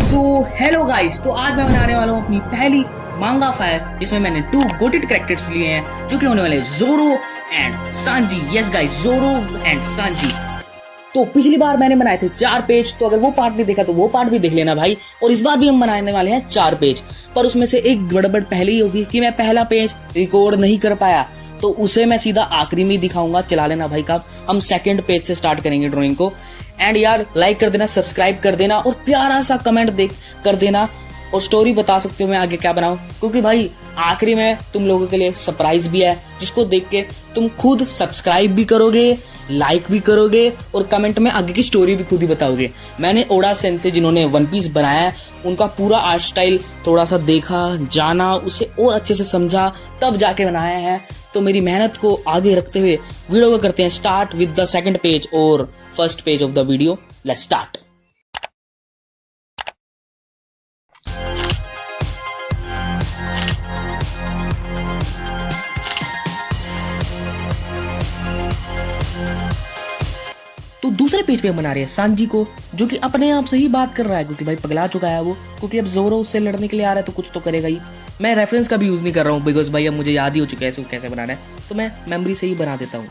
So hello guys, तो आज मैं बनाने वाला हूँ अपनी पहली मांगा फायर, जिसमें मैंने 2 गोटेड कैरेक्टर्स लिए हैं जो कि होने वाले जोरो एंड सांजी। यस गाइस, जोरो एंड सांजी। तो पिछली बार मैंने बनाए थे 4 पेज, तो अगर वो पार्ट नहीं देखा तो वो पार्ट भी देख लेना भाई। और इस बार भी हम बनाने वाले हैं 4 पेज, पर उसमें से एक गड़बड़ पहले ही होगी कि मैं पहला पेज रिकॉर्ड नहीं कर पाया, तो उसे मैं सीधा आखिरी में दिखाऊंगा। चला लेना भाई कब हम सेकंड पेज से स्टार्ट करेंगे ड्राइंग को। एंड यार लाइक कर देना, सब्सक्राइब कर देना और प्यारा सा कमेंट देख कर देना, और स्टोरी बता सकते हो मैं आगे क्या बनाऊं, क्योंकि भाई आखिरी में तुम लोगों के लिए सरप्राइज भी है, जिसको देख के तुम खुद सब्सक्राइब भी करोगे, लाइक भी करोगे और कमेंट में आगे की स्टोरी भी खुद ही बताओगे। मैंने ओडा सेंसे जिन्होंने वन पीस बनाया है उनका पूरा आर्ट स्टाइल थोड़ा सा देखा, जाना, उसे और अच्छे से समझा, तब जाके बनाया है। तो मेरी मेहनत को आगे रखते हुए वीडियो को करते हैं start with the second page और first page of the video. Let's start. तो दूसरे पेज पे हम बना रहे हैं सांजी को, जो कि अपने आप से ही बात कर रहा है, क्योंकि भाई पगला चुका है वो, क्योंकि अब जोरो उससे लड़ने के लिए आ रहा है तो कुछ तो करेगा ही। मैं रेफरेंस का भी यूज नहीं कर रहा हूँ बिकॉज भाई अब मुझे याद ही हो चुका है इसको कैसे बनाना है, तो मैं मेमोरी से ही बना देता हूँ।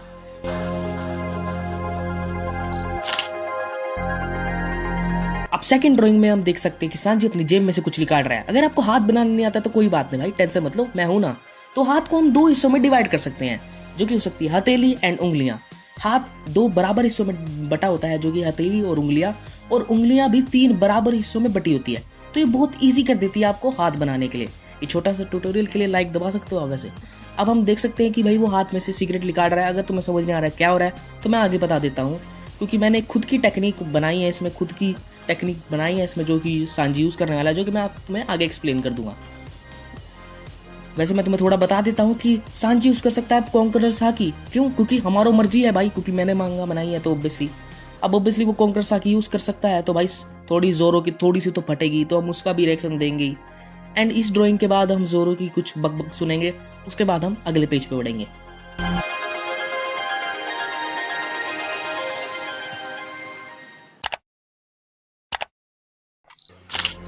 अब सेकंड ड्राइंग में हम देख सकते हैं कि सांजी अपनी जेब में से कुछ निकाल रहा है। अगर आपको हाथ बनाना नहीं आता तो कोई बात नहीं भाई, टेंशन मत लो, मैं हूं ना। तो हाथ को हम 2 हिस्सों में डिवाइड कर सकते हैं, जो कि हो सकती है हथेली एंड उंगलियां। हाथ 2 बराबर हिस्सों में बटा होता है, जो कि हथेली और उंगलियां भी 3 बराबर हिस्सों में बटी होती है। तो ये बहुत ईजी कर देती है आपको हाथ बनाने के लिए। ये छोटा सा ट्यूटोरियल के लिए लाइक दबा सकते हो आप वैसे। अब हम देख सकते हैं कि भाई वो हाथ में से सिगरेट निकाल रहा है। अगर तुम्हें समझ नहीं आ रहा है क्या हो रहा है तो मैं आगे बता देता हूँ, क्योंकि मैंने खुद की टेक्निक बनाई है इसमें, खुद की टेक्निक बनाई है इसमें, जो कि सांजी यूज़ करने वाला है, जो कि मैं तुम्हें आगे एक्सप्लेन कर दूंगा। वैसे मैं तुम्हें थोड़ा बता देता हूँ कि सांजी यूज़ कर सकता है कॉन्करर साकी। क्यों? क्योंकि हमारा मर्जी है भाई, क्योंकि मैंने मांगा बनाई है तो ऑब्वियसली वो कॉन्करर साकी यूज़ कर सकता है। तो भाई थोड़ी जोरो की थोड़ी सी तो फटेगी, तो हम उसका भी रिएक्शन देंगे। एंड इस ड्राइंग के बाद हम जोरो की कुछ बकबक सुनेंगे, उसके बाद हम अगले पेज पे बढ़ेंगे।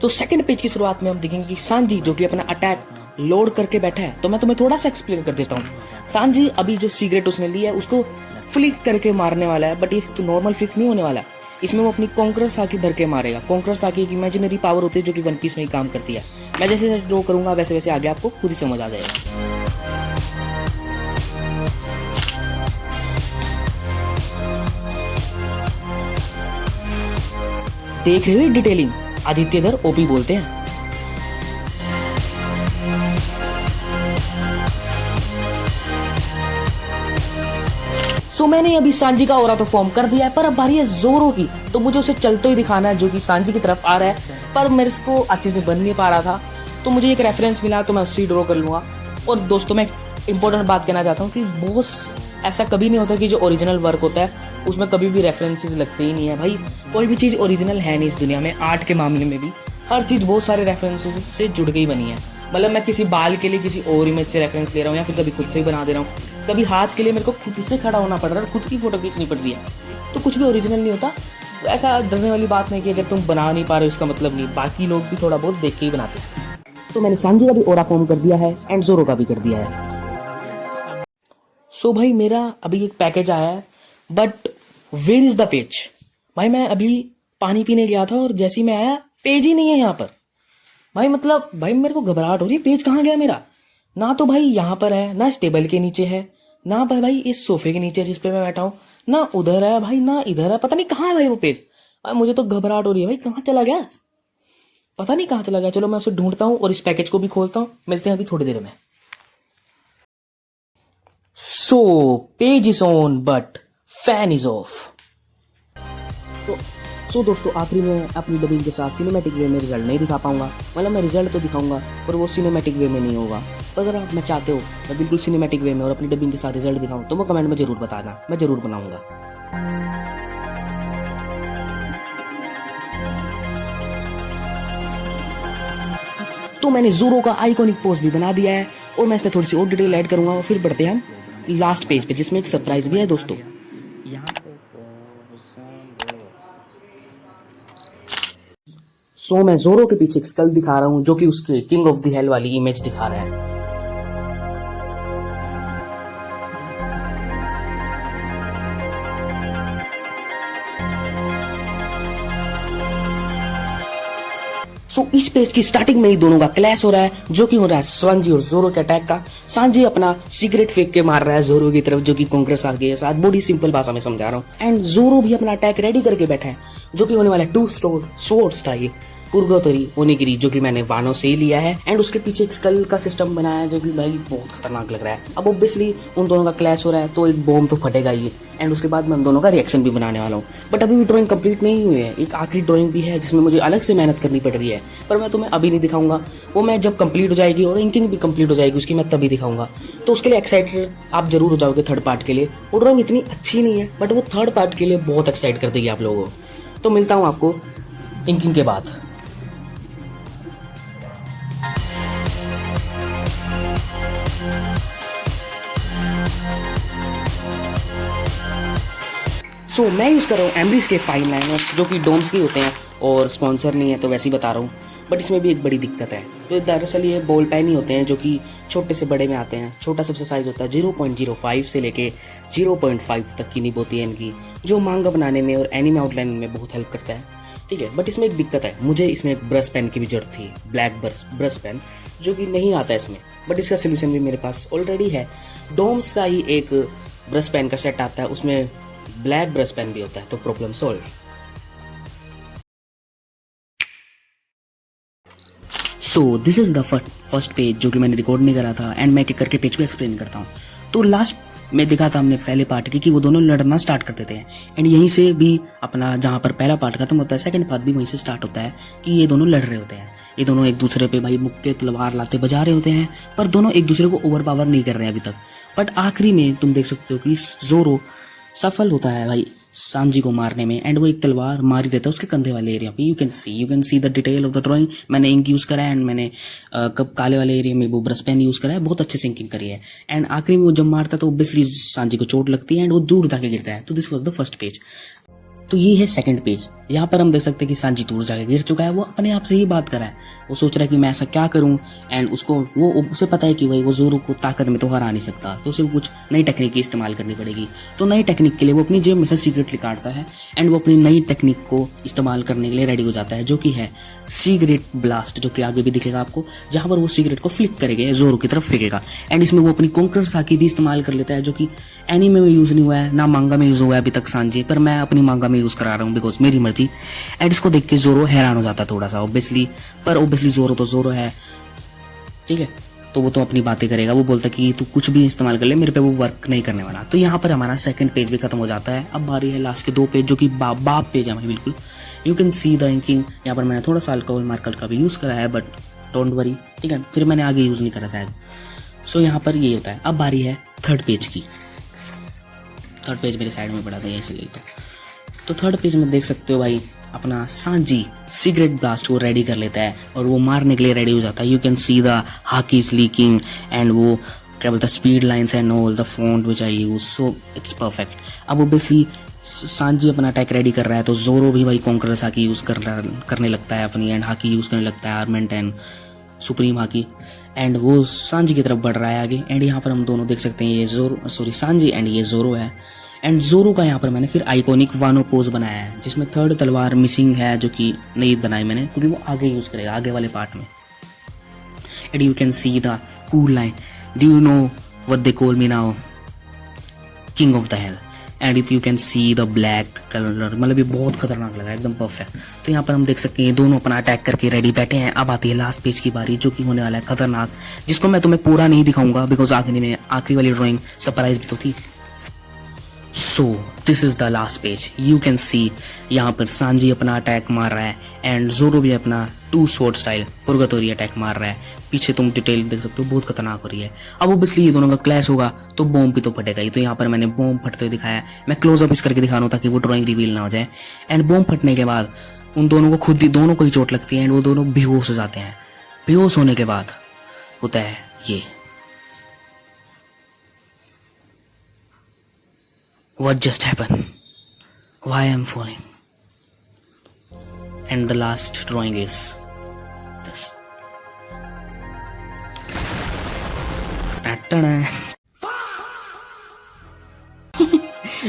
तो सेकंड पेज की शुरुआत में हम देखेंगे कि सांजी जो कि अपना अटैक लोड करके बैठा है। तो मैं तुम्हें थोड़ा सा एक्सप्लेन कर देता हूँ। सांजी अभी जो सिगरेट उसने ली है उसको फ्लिक करके मारने वाला है, बट ये तो नॉर्मल फ्लिक नहीं होने वाला। इसमें वो अपनी कॉन्करर साकी भर के मारेगा। कॉन्करर साकी एक इमेजिनरी पावर होती है जो कि वन पीस में ही काम करती है। मैं जैसे जैसे ड्रॉ करूंगा वैसे वैसे आगे आपको खुद ही समझ आ जाएगा। देख रहे हो डिटेलिंग, आदित्यधर ओपी बोलते हैं। सो मैंने अभी सांजी का ओरा तो फॉर्म कर दिया है, पर अब बारी है जोरो की। तो मुझे उसे चलते ही दिखाना है, जो कि सांजी की तरफ आ रहा है, पर मेरे को अच्छे से बन नहीं पा रहा था। तो मुझे एक रेफरेंस मिला तो मैं उससे ड्रॉ कर लूंगा। और दोस्तों मैं इंपॉर्टेंट बात कहना चाहता हूँ कि बहुत ऐसा कभी नहीं होता कि जो ओरिजिनल वर्क होता है उसमें कभी भी रेफरेंसेस लगते ही नहीं है भाई। कोई भी चीज़ ओरिजिनल है नहीं इस दुनिया में। आर्ट के मामले में भी हर चीज़ बहुत सारे रेफरेंसेस से जुड़ के ही बनी है। मतलब मैं किसी बाल के लिए किसी और इमेज से रेफरेंस ले रहा हूँ, या फिर कभी खुद से ही बना दे रहा हूँ। कभी हाथ के लिए मेरे को खुद से खड़ा होना पड़ रहा है, खुद की फोटो खींचनी पड़ रही है, तो कुछ भी ओरिजिनल नहीं होता। ऐसा डरने वाली बात नहीं कि अगर तुम बना नहीं पा रहे हो उसका मतलब नहीं, बाकी लोग भी थोड़ा बहुत देख के ही बनाते हैं। तो मैंने सांजी का भी ओरा फॉर्म कर दिया है एंड जोरो का भी कर दिया है। सो भाई मेरा अभी एक पैकेज आया है, but where is the page? भाई मैं अभी पानी पीने गया था और जैसे ही मैं आया पेज ही नहीं है यहाँ पर। भाई मतलब भाई मेरे को घबराहट हो रही है, पेज कहाँ गया मेरा? ना तो भाई यहाँ पर है, ना इस टेबल के नीचे है, ना भाई इस सोफे के नीचे जिस पे मैं बैठा हूँ, ना उधर है भाई, ना इधर है। पता नहीं कहाँ है भाई वो पेज। भाई मुझे तो घबराहट हो रही है, भाई कहाँ चला गया, पता नहीं कहाँ चला गया। चलो मैं उसे ढूंढता हूँ और इस पैकेज को भी खोलता हूँ। मिलते हैं अभी थोड़ी देर में। So page is on but fan is off. So दोस्तों आखिरी में अपनी डबिंग के साथ सिनेमैटिक वे में रिजल्ट नहीं दिखा पाऊंगा। मतलब मैं रिजल्ट तो दिखाऊंगा पर वो सिनेमैटिक वे में नहीं होगा। तो अगर आप मैं चाहते हो मैं बिल्कुल सिनेमैटिक वे में और अपनी डबिंग के साथ रिजल्ट दिखाऊं तो वो कमेंट में जरूर बताना, मैं जरूर बनाऊंगा। तो मैंने जोरो का आइकॉनिक पोज भी बना दिया है और मैं इसमें थोड़ी सी और डिटेल ऐड करूंगा और फिर बढ़ते हैं हम लास्ट पेज पे, जिसमें एक सरप्राइज भी है दोस्तों। सो मैं जोरो के पीछे एक स्कल दिखा रहा हूँ जो कि उसके किंग ऑफ द हेल वाली इमेज दिखा रहा है। इस पेज की स्टार्टिंग में ही दोनों का क्लैश हो रहा है, जो कि हो रहा है सांजी और जोरो के अटैक का। सांजी अपना सिगरेट फेंक के मार रहा है जोरो की तरफ, जो कि कॉन्ग्रेस आ गई है साथ। बड़ी सिंपल भाषा में समझा रहा हूँ। एंड जोरो भी अपना अटैक रेडी करके बैठा है, जो कि होने वाला है 2 स्वॉर्ड स्टाइल पुर्गातोरी ओनिगिरी, जो कि मैंने वानो से ही लिया है। एंड उसके पीछे एक स्कल का सिस्टम बनाया है, जो कि भाई बहुत खतरनाक लग रहा है। अब ऑब्वियसली उन दोनों का क्लैश हो रहा है, तो एक बॉम्ब तो फटेगा ही। एंड उसके बाद मैं उन दोनों का रिएक्शन भी बनाने वाला हूँ। बट अभी भी ड्राइंग कंप्लीट नहीं हुई है। एक आखिरी ड्राइंग भी है जिसमें मुझे अलग से मेहनत करनी पड़ रही है, पर मैं तुम्हें अभी नहीं दिखाऊंगा। वो मैं जब कंप्लीट हो जाएगी और इंकिंग भी कंप्लीट हो जाएगी उसकी, मैं तभी दिखाऊंगा। तो उसके लिए एक्साइटेड आप जरूर हो जाओगे थर्ड पार्ट के लिए। वो ड्राइंग इतनी अच्छी नहीं है, बट वो थर्ड पार्ट के लिए बहुत एक्साइट कर देगी आप लोगों को। तो मिलता हूँ आपको इंकिंग के बाद। मैं यूज़ कर रहा हूँ एम्ब्रिस के फाइन लाइनर्स, जो कि डोम्स के होते हैं और स्पॉन्सर नहीं है, तो वैसे ही बता रहा हूँ। बट इसमें भी एक बड़ी दिक्कत है। तो दरअसल ये बॉल पेन ही होते हैं, जो कि छोटे से बड़े में आते हैं। छोटा सबसे साइज़ होता है 0.05 से लेके 0.5 तक की निब होती है इनकी, जो मांगा बनाने में और एनिमे आउटलाइन में बहुत हेल्प करता है। ठीक है, बट इसमें एक दिक्कत है। मुझे इसमें एक ब्रश पेन की भी जरूरत थी, ब्लैक ब्रश पेन, जो कि नहीं आता इसमें। बट इसका सोल्यूशन भी मेरे पास ऑलरेडी है। डोम्स का ही एक ब्रश पेन का सेट आता है, उसमें ब्लैक ब्रश पेन भी होता है, तो problem solve. This is the first page, जो कि मैंने रिकॉर्ड नहीं करा था। एंड मैं एक करके पेज को एक्सप्लेन करता हूँ। तो लास्ट में देखा था हमने पहले पार्ट की कि वो दोनों लड़ना स्टार्ट कर देते हैं। एंड यहीं से भी अपना जहाँ पर पहला पार्ट खत्म होता है, सेकंड पार्ट भी वहीं से स्टार्ट होता है कि ये दोनों लड़ रहे होते हैं। ये दोनों एक दूसरे पे भाई मुक्के तलवार लाते बजा रहे होते हैं, पर दोनों एक दूसरे को ओवर पावर नहीं कर रहे हैं अभी तक। बट आखिरी में तुम देख सकते हो कि जोरो सफल होता है भाई सांजी को मारने में। एंड वो एक तलवार मार ही देता है उसके कंधे वाले एरिया पे। You can see the detail of the drawing. मैंने इंक यूज करा है, एंड मैंने कब काले वाले एरिया में वो ब्रश पेन यूज करा है, बहुत अच्छे से इंकिंग करी है। एंड आखिरी में वो जब मारता है तो ऑब्वियसली सांजी को चोट लगती है एंड वो दूर जाके गिरता है। तो this was the first page. तो ये है सेकंड पेज। यहाँ पर हम देख सकते हैं कि सांजी दूर जाके गिर चुका है। वो अपने आप से ही बात कर रहा है, वो सोच रहा है कि मैं ऐसा क्या करूं। एंड उसे पता है कि भाई वो जोरो को ताकत में तो हरा नहीं सकता, तो उसे कुछ नई टेक्निक की इस्तेमाल करनी पड़ेगी। तो नई टेक्निक के लिए वो अपनी जेब में से सिगरेट निकालता है एंड वो अपनी नई टेक्निक को इस्तेमाल करने के लिए रेडी हो जाता है, जो कि है सिगरेट ब्लास्ट, जो कि आगे भी दिखेगा आपको, जहां पर वो सिगरेट को फ्लिक करेगा, जोरो की तरफ फेंकेगा। एंड इसमें वो अपनी कॉन्कर साकी भी इस्तेमाल कर लेता है, जो कि एनीमे में यूज नहीं हुआ है, ना मांगा में यूज हुआ है अभी तक सांजी, पर मैं अपनी मांगा में यूज करा रहा हूँ बिकॉज मेरी मर्जी। एंड इसको देख के जोरो हैरान हो जाता है थोड़ा सा ऑब्वियसली, पर ऑब्वियसली जोरो तो जोरो है, ठीक है। तो वो तो अपनी बातें करेगा, वो बोलता कि तू कुछ भी इस्तेमाल कर ले, मेरे पे वो वर्क नहीं करने वाला। तो यहाँ पर हमारा सेकंड पेज भी खत्म हो जाता है। अब बारी है लास्ट के 2 पेज, जो कि बाप पेज है हमारे बिल्कुल। You can see the inking. यहाँ पर मैंने थोड़ा सा अल्कोहल मार्कर का भी यूज करा है, बट डोंट वरी, ठीक है। फिर मैंने आगे यूज नहीं करा शायद। सो यहाँ पर ये होता है। अब बारी है थर्ड पेज की। थर्ड पेज मेरे साइड में पड़ा था इसलिए। तो थर्ड पेज में देख सकते हो भाई अपना सांजी सिगरेट ब्लास्ट को रेडी कर लेता है और वो मारने के लिए रेडी हो जाता है। You can see the hockeys leaking and वो क्या बोलता है speed lines and all the font which I use, so it's perfect. अब ओब्वियसली सांजी अपना अटैक रेडी कर रहा है, तो जोरो भी भाई कॉन्करस हाकी यूज करने लगता है अपनी, एंड हाकी यूज करने लगता है आर्मेंट एंड सुप्रीम हाकी। एंड वो सांजी की तरफ बढ़ रहा है आगे। एंड यहाँ पर हम दोनों देख सकते हैं, ये सांजी एंड ये जोरो है। एंड जोरो का यहाँ पर मैंने फिर आइकॉनिक वानो पोज बनाया है, जिसमें थर्ड तलवार मिसिंग है, जो कि नहीं बनाई मैंने क्योंकि वो आगे यूज करेगा आगे वाले पार्ट में। And you can see the cool line, do you know what they call me now, king of the hell. And you can see the black colour, मतलब ये बहुत खतरनाक लगा, एकदम परफेक्ट। तो यहाँ पर हम देख सकते हैं ये दोनों अपना अटैक करके रेडी बैठे हैं। अब आती है लास्ट पेज की बारी, जो कि होने वाला है खतरनाक, जिसको मैं तुम्हें पूरा नहीं दिखाऊंगा बिकॉज आखिरी वाली ड्रॉइंग सरप्राइज भी तो थी। So this is the last page. You can सी यहाँ पर सांजी अपना अटैक मार रहा है एंड जोरो भी अपना 2 स्वॉर्ड स्टाइल पुर्गातोरी अटैक मार रहा है। पीछे तुम डिटेल देख सकते हो, बहुत खतरनाक हो रही है। अब ऑब्वियसली ये दोनों का क्लैश होगा तो बॉम्ब भी तो फटेगा ही। तो यहाँ पर मैंने बॉम्ब फटते हुए दिखाया, मैं क्लोज अप इस करके दिखा रहा हूँ ताकि वो ड्राइंग रिवील ना हो जाए। एंड बॉम्ब फटने के बाद उन दोनों को दोनों को ही चोट लगती है एंड वो दोनों बेहोश हो जाते हैं। बेहोश होने के बाद होता है ये, What just happened? Why I'm falling? And the last drawing is this.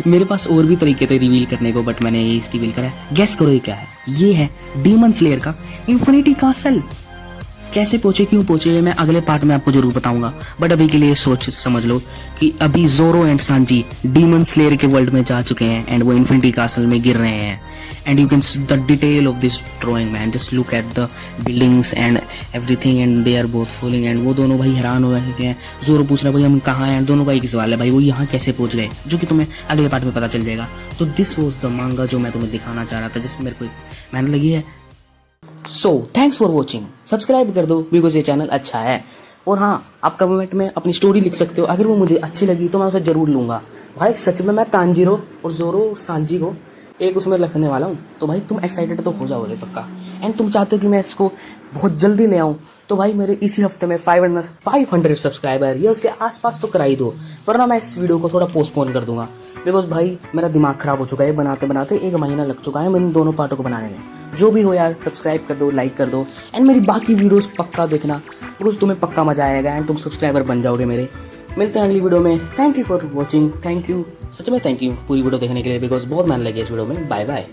मेरे पास और भी तरीके थे रिवील करने को, बट मैंने ये रिवील करा। गेस करो ये क्या है? ये है डीमन स्लेयर का इन्फिनिटी कासल। कैसे पहुंचे, क्यों पहुंचे, ये मैं अगले पार्ट में आपको जरूर बताऊंगा। बट अभी के लिए सोच समझ लो कि अभी जोरो एंड सांजी डीमन स्लेयर के वर्ल्ड में जा चुके हैं एंड वो इन्फिनिटी कासल में गिर रहे हैं। And you can the detail of this drawing man, just look at the buildings and everything and they are both falling. And वो दोनों भाई हैरान हो रहे हैं। जोरो पूछ रहा है भाई हम कहाँ हैं, दोनों भाई की सवाल है भाई वो यहाँ कैसे पहुंच गए, जो कि तुम्हें अगले पार्ट में पता चल जाएगा। तो दिस वॉज द मांगा जो मैं तुम्हें दिखाना चाह रहा था, जिसमें मेरे को मेहनत लगी है। So thanks for watching, subscribe कर दो बिकॉज ये चैनल अच्छा है। और हाँ, आप कमेंट में अपनी स्टोरी लिख सकते हो, अगर वो मुझे अच्छी लगी तो मैं उसे जरूर लूंगा। भाई सच में मैं तांजीरो और जोरो सांजी को एक उसमें रखने वाला हूँ, तो भाई तुम एक्साइटेड तो हो जाओगे पक्का। एंड तुम चाहते हो कि मैं इसको बहुत जल्दी ले आऊँ, तो भाई मेरे इसी हफ्ते में 500 सब्सक्राइबर या उसके आसपास तो करा ही दो, वरना मैं इस वीडियो को थोड़ा पोस्टपोन कर दूंगा। बिकॉज भाई मेरा दिमाग खराब हो चुका है, बनाते बनाते 1 महीना लग चुका है इन दोनों पार्टों को बनाने में। जो भी हो यार, सब्सक्राइब कर दो, लाइक कर दो एंड मेरी बाकी वीडियोस पक्का देखना, बिकॉज तुम्हें पक्का मजा आएगा एंड तुम सब्सक्राइबर बन जाओगे मेरे। मिलते हैं अगली वीडियो में। Thank you for watching, thank you, सच में थैंक यू पूरी वीडियो देखने के लिए, बिकॉज बहुत मेहनत लगी इस वीडियो में। Bye bye.